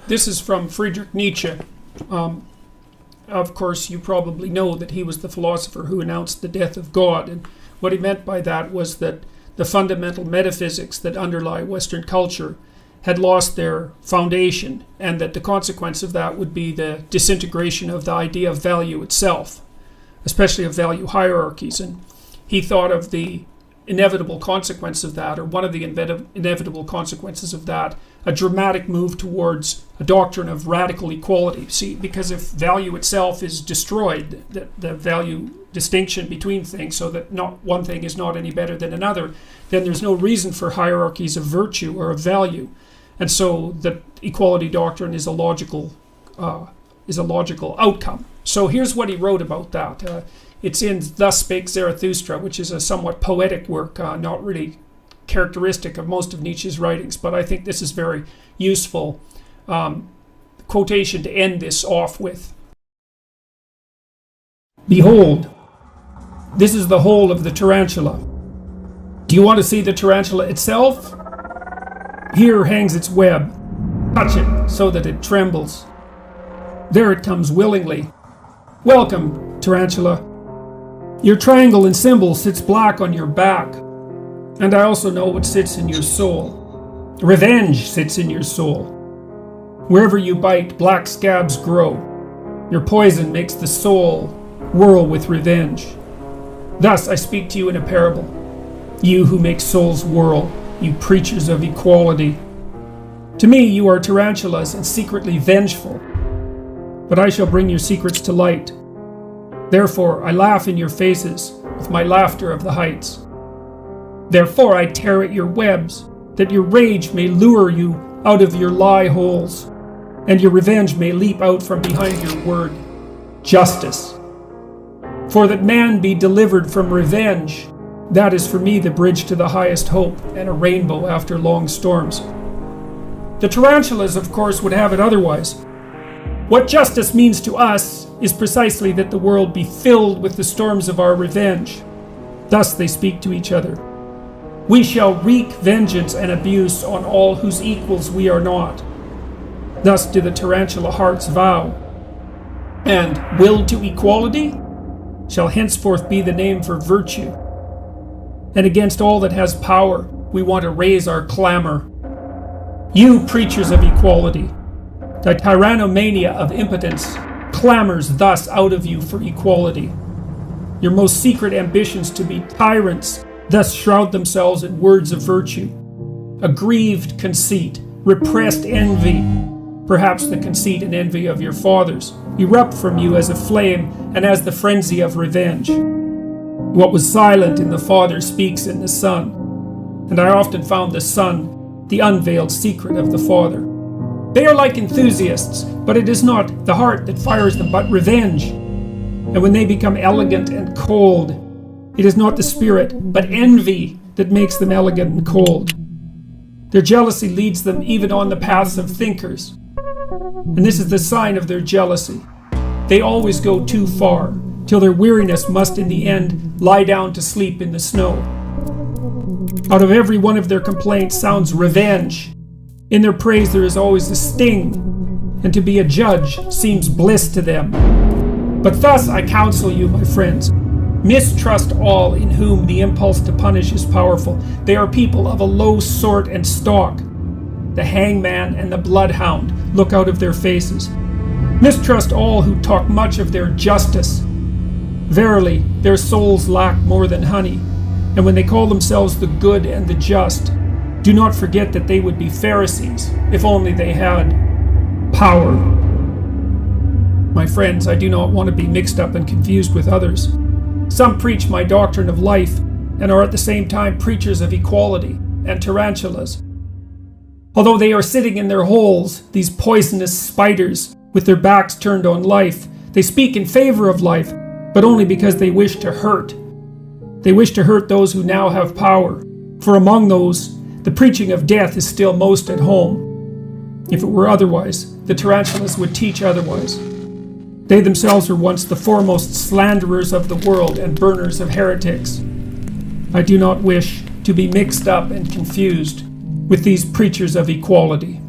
This is from Friedrich Nietzsche. Of course, you probably know that he was the philosopher who announced the death of God. And what he meant by that was that the fundamental metaphysics that underlie Western culture had lost their foundation, and that the consequence of that would be the disintegration of the idea of value itself, especially of value hierarchies. And he thought of the inevitable consequence of that, or one of the inevitable consequences of that, a dramatic move towards a doctrine of radical equality. See, because if value itself is destroyed, the value distinction between things, so that not one thing is not any better than another, then there's no reason for hierarchies of virtue or of value. And so the equality doctrine is a logical outcome. So here's what he wrote about that. It's in Thus Spake Zarathustra, which is a somewhat poetic work, not really characteristic of most of Nietzsche's writings, but I think this is very useful quotation to end this off with. Behold, this is the hole of the tarantula. Do you want to see the tarantula itself? Here hangs its web. Touch it so that it trembles. There it comes willingly. Welcome, tarantula. Your triangle and symbol sits black on your back. And I also know what sits in your soul. Revenge sits in your soul. Wherever you bite, black scabs grow. Your poison makes the soul whirl with revenge. Thus I speak to you in a parable. You who make souls whirl, you preachers of equality. To me you are tarantulas and secretly vengeful. But I shall bring your secrets to light. Therefore I laugh in your faces with my laughter of the heights. Therefore I tear at your webs, that your rage may lure you out of your lie holes, and your revenge may leap out from behind your word, justice. For that man be delivered from revenge, that is for me the bridge to the highest hope and a rainbow after long storms. The tarantulas, of course, would have it otherwise. What justice means to us is precisely that the world be filled with the storms of our revenge. Thus they speak to each other. We shall wreak vengeance and abuse on all whose equals we are not. Thus do the tarantula hearts vow. And will to equality shall henceforth be the name for virtue. And against all that has power, we want to raise our clamor. You preachers of equality, the tyrannomania of impotence clamors thus out of you for equality. Your most secret ambitions to be tyrants thus shroud themselves in words of virtue. Aggrieved conceit, repressed envy, perhaps the conceit and envy of your fathers, erupt from you as a flame and as the frenzy of revenge. What was silent in the Father speaks in the Son, and I often found the Son the unveiled secret of the Father. They are like enthusiasts, but it is not the heart that fires them, but revenge. And when they become elegant and cold, it is not the spirit, but envy that makes them elegant and cold. Their jealousy leads them even on the paths of thinkers. And this is the sign of their jealousy. They always go too far, till their weariness must in the end lie down to sleep in the snow. Out of every one of their complaints sounds revenge. In their praise there is always a sting, and to be a judge seems bliss to them. But thus I counsel you, my friends, mistrust all in whom the impulse to punish is powerful. They are people of a low sort and stock. The hangman and the bloodhound look out of their faces. Mistrust all who talk much of their justice. Verily, their souls lack more than honey, and when they call themselves the good and the just, do not forget that they would be Pharisees if only they had power. My friends, I do not want to be mixed up and confused with others. Some preach my doctrine of life and are at the same time preachers of equality and tarantulas. Although they are sitting in their holes, these poisonous spiders, with their backs turned on life, they speak in favor of life, but only because they wish to hurt. They wish to hurt those who now have power, for among those, the preaching of death is still most at home. If it were otherwise, the tarantulas would teach otherwise. They themselves were once the foremost slanderers of the world and burners of heretics. I do not wish to be mixed up and confused with these preachers of equality.